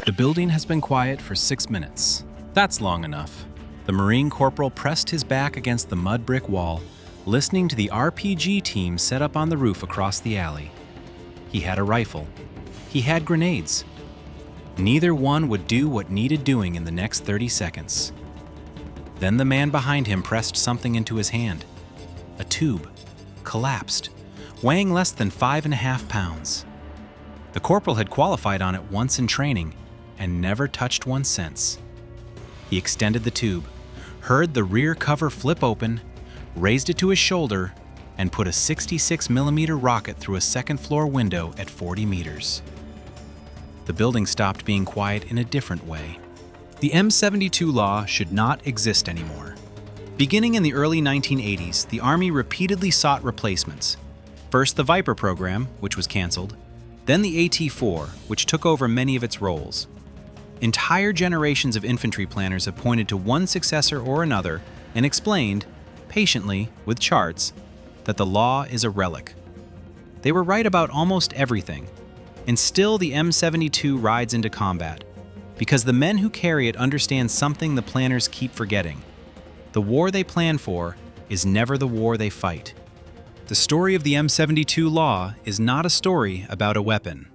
The building has been quiet for 6 minutes. That's long enough. The Marine corporal pressed his back against the mud brick wall, listening to the RPG team set up on the roof across the alley. He had a rifle. He had grenades. Neither one would do what needed doing in the next 30 seconds. Then the man behind him pressed something into his hand. A tube collapsed, weighing less than 5.5 pounds. The corporal had qualified on it once in training and never touched one since. He extended the tube, heard the rear cover flip open, raised it to his shoulder, and put a 66mm rocket through a second-floor window at 40 meters. The building stopped being quiet in a different way. The M72 law should not exist anymore. Beginning in the early 1980s, the Army repeatedly sought replacements. First the Viper program, which was canceled, then the AT-4, which took over many of its roles. Entire generations of infantry planners have pointed to one successor or another and explained, patiently, with charts, that the law is a relic. They were right about almost everything, and still the M72 rides into combat, because the men who carry it understand something the planners keep forgetting. The war they plan for is never the war they fight. The story of the M72 law is not a story about a weapon.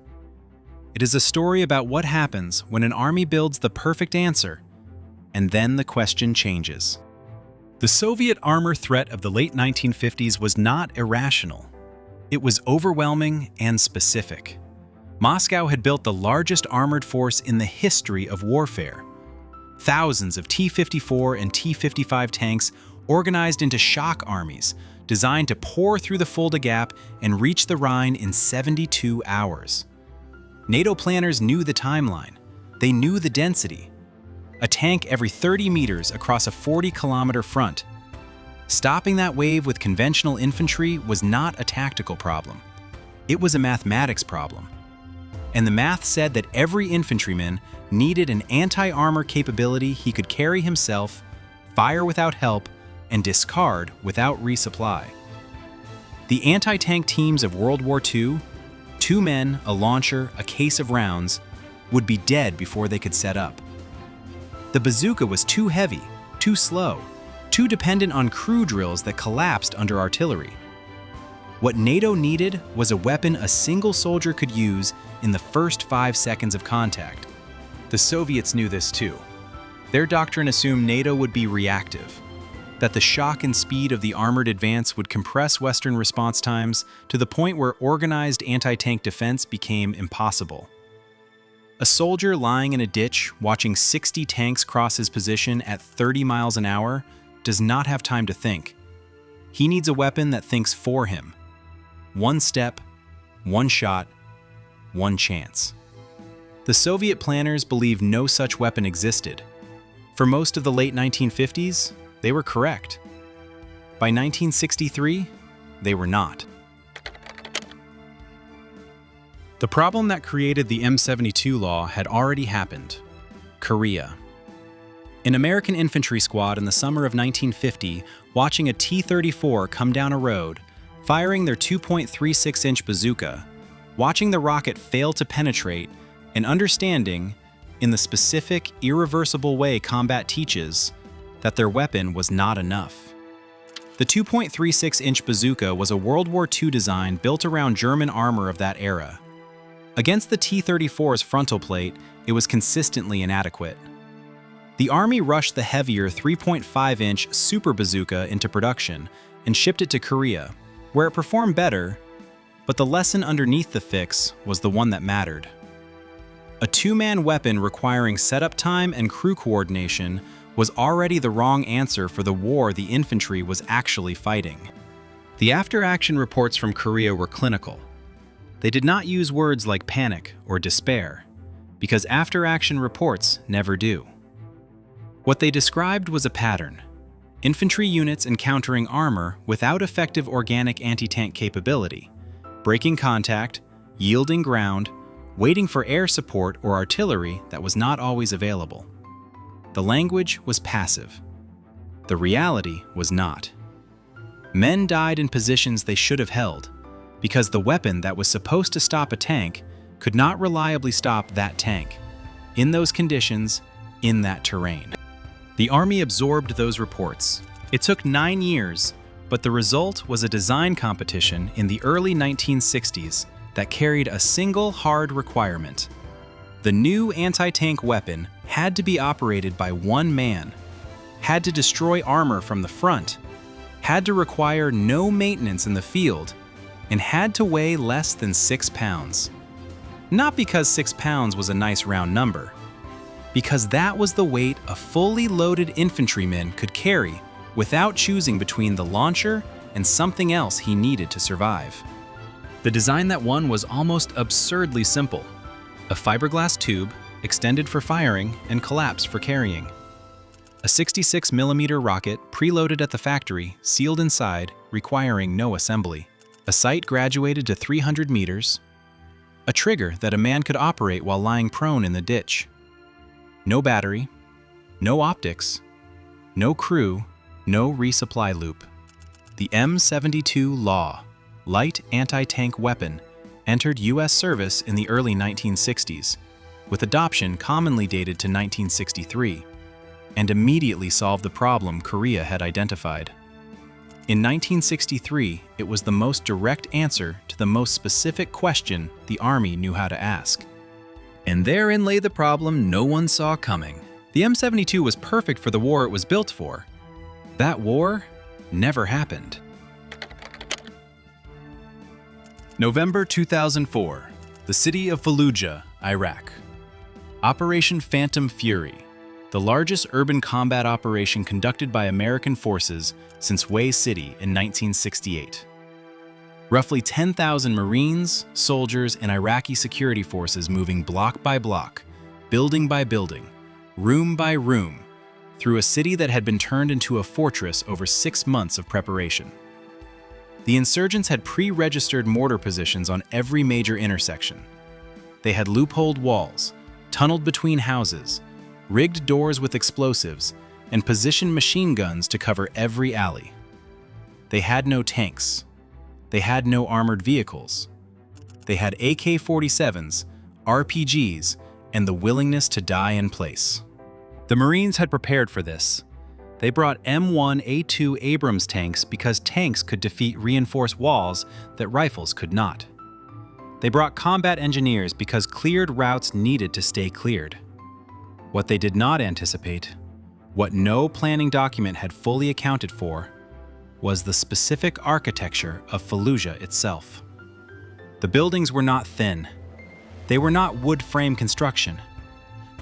It is a story about what happens when an army builds the perfect answer, and then the question changes. The Soviet armor threat of the late 1950s was not irrational. It was overwhelming and specific. Moscow had built the largest armored force in the history of warfare. Thousands of T-54 and T-55 tanks organized into shock armies, designed to pour through the Fulda Gap and reach the Rhine in 72 hours. NATO planners knew the timeline. They knew the density. A tank every 30 meters across a 40-kilometer front. Stopping that wave with conventional infantry was not a tactical problem. It was a mathematics problem. And the math said that every infantryman needed an anti-armor capability he could carry himself, fire without help, and discard without resupply. The anti-tank teams of World War II, 2 men, a launcher, a case of rounds, would be dead before they could set up. The bazooka was too heavy, too slow, too dependent on crew drills that collapsed under artillery. What NATO needed was a weapon a single soldier could use in the first 5 seconds of contact. The Soviets knew this too. Their doctrine assumed NATO would be reactive, that the shock and speed of the armored advance would compress Western response times to the point where organized anti-tank defense became impossible. A soldier lying in a ditch watching 60 tanks cross his position at 30 miles an hour does not have time to think. He needs a weapon that thinks for him. One step, one shot, one chance. The Soviet planners believed no such weapon existed. For most of the late 1950s, they were correct. By 1963, they were not. The problem that created the M72 law had already happened: Korea. An American infantry squad in the summer of 1950, watching a T-34 come down a road, firing their 2.36-inch bazooka, watching the rocket fail to penetrate, and understanding, in the specific, irreversible way combat teaches, that their weapon was not enough. The 2.36-inch bazooka was a World War II design built around German armor of that era. Against the T-34's frontal plate, it was consistently inadequate. The Army rushed the heavier 3.5-inch Super Bazooka into production and shipped it to Korea, where it performed better, but the lesson underneath the fix was the one that mattered. A 2-man weapon requiring setup time and crew coordination was already the wrong answer for the war the infantry was actually fighting. The after-action reports from Korea were clinical. They did not use words like panic or despair, because after-action reports never do. What they described was a pattern: infantry units encountering armor without effective organic anti-tank capability, breaking contact, yielding ground, waiting for air support or artillery that was not always available. The language was passive. The reality was not. Men died in positions they should have held, because the weapon that was supposed to stop a tank could not reliably stop that tank. in those conditions, in that terrain. The Army absorbed those reports. It took 9 years, but the result was a design competition in the early 1960s that carried a single hard requirement. The new anti-tank weapon had to be operated by one man, had to destroy armor from the front, had to require no maintenance in the field, and had to weigh less than 6 pounds. Not because 6 pounds was a nice round number, because that was the weight a fully loaded infantryman could carry without choosing between the launcher and something else he needed to survive. The design that won was almost absurdly simple. A fiberglass tube, extended for firing and collapsed for carrying. A 66mm rocket preloaded at the factory, sealed inside, requiring no assembly. A sight graduated to 300 meters. A trigger that a man could operate while lying prone in the ditch. No battery, no optics, no crew, no resupply loop. The M72 LAW, light anti-tank weapon, entered U.S. service in the early 1960s, with adoption commonly dated to 1963, and immediately solved the problem Korea had identified. In 1963, it was the most direct answer to the most specific question the Army knew how to ask. And therein lay the problem no one saw coming. The M72 was perfect for the war it was built for. That war never happened. November 2004, the city of Fallujah, Iraq. Operation Phantom Fury, the largest urban combat operation conducted by American forces since Way City in 1968. Roughly 10,000 Marines, soldiers, and Iraqi security forces moving block by block, building by building, room by room, through a city that had been turned into a fortress over 6 months of preparation. The insurgents had pre-registered mortar positions on every major intersection. They had loopholed walls, tunneled between houses, rigged doors with explosives, and positioned machine guns to cover every alley. They had no tanks. They had no armored vehicles. They had AK-47s, RPGs, and the willingness to die in place. The Marines had prepared for this. They brought M1A2 Abrams tanks because tanks could defeat reinforced walls that rifles could not. They brought combat engineers because cleared routes needed to stay cleared. What they did not anticipate, what no planning document had fully accounted for, was the specific architecture of Fallujah itself. The buildings were not thin. They were not wood frame construction.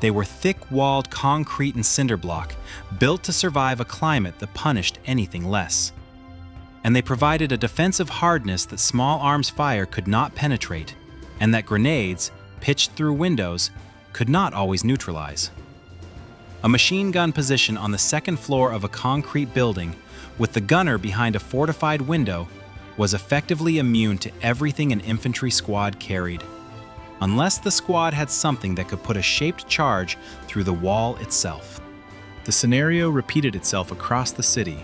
They were thick-walled concrete and cinder block, built to survive a climate that punished anything less. And they provided a defensive hardness that small arms fire could not penetrate, and that grenades, pitched through windows, could not always neutralize. A machine gun position on the second floor of a concrete building, with the gunner behind a fortified window, was effectively immune to everything an infantry squad carried, unless the squad had something that could put a shaped charge through the wall itself. The scenario repeated itself across the city,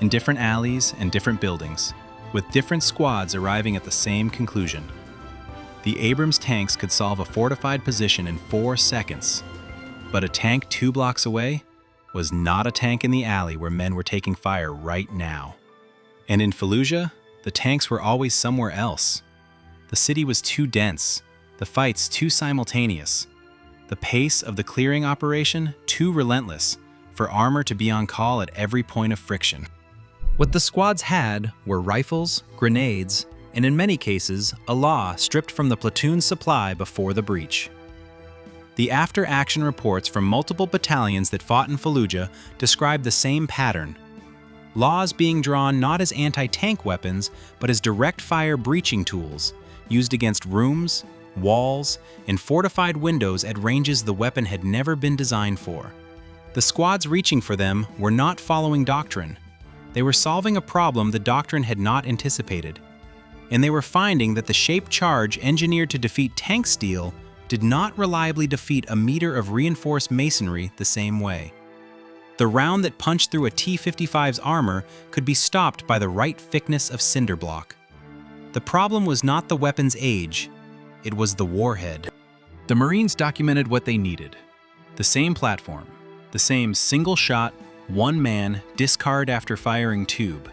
in different alleys and different buildings, with different squads arriving at the same conclusion. The Abrams tanks could solve a fortified position in 4 seconds, but a tank 2 blocks away was not a tank in the alley where men were taking fire right now. And in Fallujah, the tanks were always somewhere else. The city was too dense, the fights too simultaneous, the pace of the clearing operation too relentless for armor to be on call at every point of friction. What the squads had were rifles, grenades, and in many cases, a law stripped from the platoon's supply before the breach. The after-action reports from multiple battalions that fought in Fallujah described the same pattern. Laws being drawn not as anti-tank weapons, but as direct-fire breaching tools, used against rooms, walls, and fortified windows at ranges the weapon had never been designed for. The squads reaching for them were not following doctrine. They were solving a problem the doctrine had not anticipated. And they were finding that the shaped charge engineered to defeat tank steel did not reliably defeat a meter of reinforced masonry the same way. The round that punched through a T-55's armor could be stopped by the right thickness of cinder block. The problem was not the weapon's age, it was the warhead. The Marines documented what they needed: The same platform, the same single-shot, one-man, discard after firing tube,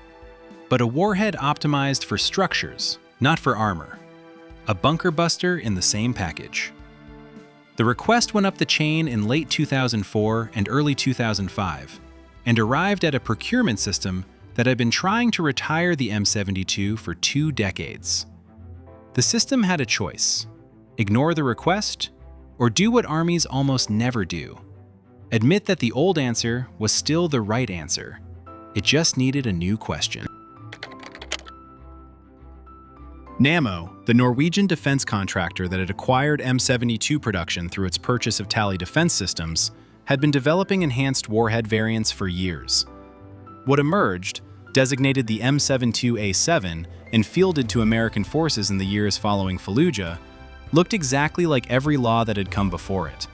but a warhead optimized for structures, not for armor. A bunker buster in the same package. The request went up the chain in late 2004 and early 2005, and arrived at a procurement system that had been trying to retire the M72 for 2 decades. The system had a choice: ignore the request, or do what armies almost never do. Admit that the old answer was still the right answer. It just needed a new question. Nammo, the Norwegian defense contractor that had acquired M72 production through its purchase of Tally Defense Systems, had been developing enhanced warhead variants for years. What emerged, designated the M72A7 and fielded to American forces in the years following Fallujah, looked exactly like every law that had come before it.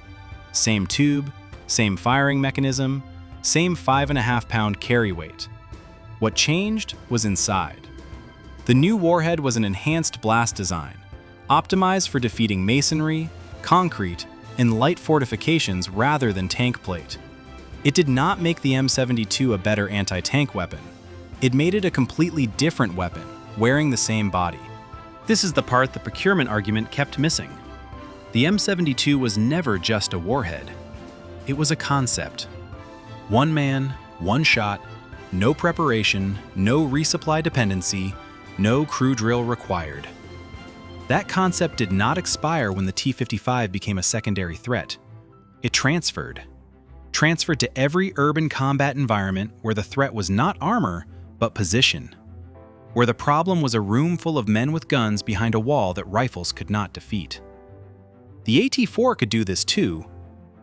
Same tube, same firing mechanism, same 5.5-pound carry weight. What changed was inside. The new warhead was an enhanced blast design, optimized for defeating masonry, concrete, and light fortifications rather than tank plate. It did not make the M72 a better anti-tank weapon. It made it a completely different weapon, wearing the same body. This is the part the procurement argument kept missing. The M72 was never just a warhead. It was a concept. One man, one shot, no preparation, no resupply dependency, no crew drill required. That concept did not expire when the T-55 became a secondary threat. It transferred to every urban combat environment where the threat was not armor, but position. Where the problem was a room full of men with guns behind a wall that rifles could not defeat. The AT-4 could do this too,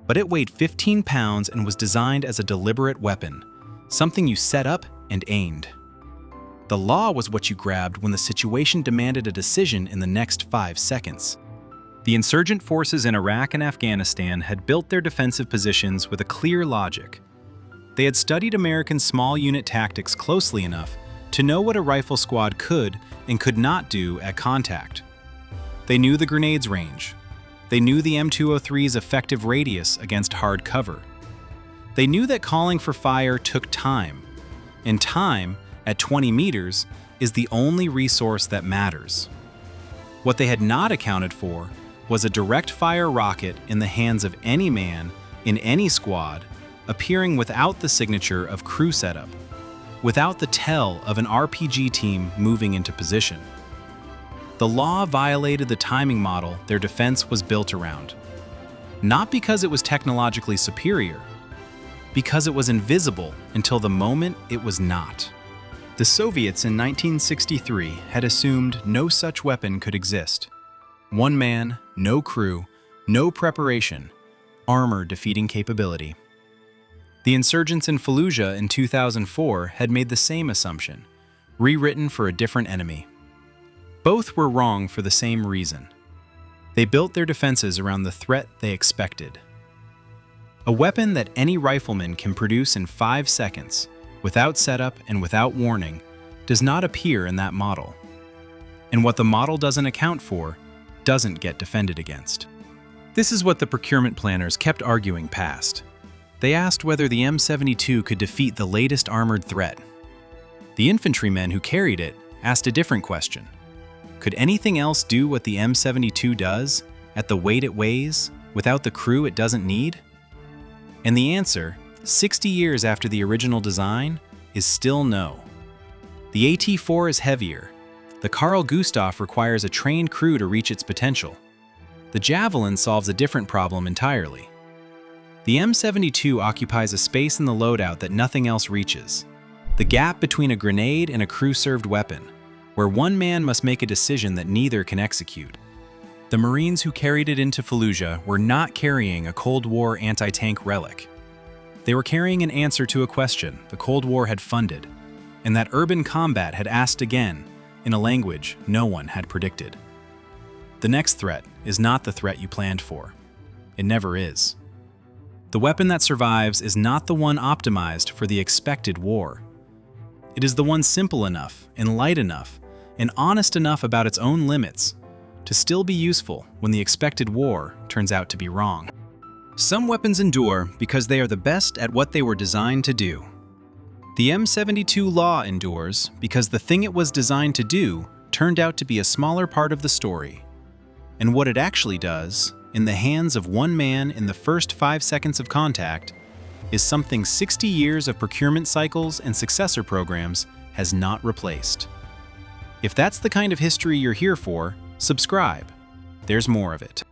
but it weighed 15 pounds and was designed as a deliberate weapon, something you set up and aimed. The law was what you grabbed when the situation demanded a decision in the next 5 seconds. The insurgent forces in Iraq and Afghanistan had built their defensive positions with a clear logic. They had studied American small unit tactics closely enough to know what a rifle squad could and could not do at contact. They knew the grenade's range. They knew the M203's effective radius against hard cover. They knew that calling for fire took time, and time, at 20 meters, is the only resource that matters. What they had not accounted for was a direct fire rocket in the hands of any man in any squad, appearing without the signature of crew setup, without the tell of an RPG team moving into position. The law violated the timing model their defense was built around, not because it was technologically superior, because it was invisible until the moment it was not. The Soviets in 1963 had assumed no such weapon could exist. One man, no crew, no preparation, armor defeating capability. The insurgents in Fallujah in 2004 had made the same assumption, rewritten for a different enemy. Both were wrong for the same reason. They built their defenses around the threat they expected. A weapon that any rifleman can produce in 5 seconds, without setup and without warning, does not appear in that model. And what the model doesn't account for doesn't get defended against. This is what the procurement planners kept arguing past. They asked whether the M72 could defeat the latest armored threat. The infantrymen who carried it asked a different question. Could anything else do what the M72 does, at the weight it weighs, without the crew it doesn't need? And the answer, 60 years after the original design, is still no. The AT-4 is heavier. The Carl Gustaf requires a trained crew to reach its potential. The Javelin solves a different problem entirely. The M72 occupies a space in the loadout that nothing else reaches. The gap between a grenade and a crew-served weapon, where one man must make a decision that neither can execute. The Marines who carried it into Fallujah were not carrying a Cold War anti-tank relic. They were carrying an answer to a question the Cold War had funded, and that urban combat had asked again in a language no one had predicted. The next threat is not the threat you planned for. It never is. The weapon that survives is not the one optimized for the expected war. It is the one simple enough and light enough and honest enough about its own limits to still be useful when the expected war turns out to be wrong. Some weapons endure because they are the best at what they were designed to do. The M72 LAW endures because the thing it was designed to do turned out to be a smaller part of the story. And what it actually does, in the hands of one man in the first 5 seconds of contact, is something 60 years of procurement cycles and successor programs has not replaced. If that's the kind of history you're here for, subscribe. There's more of it.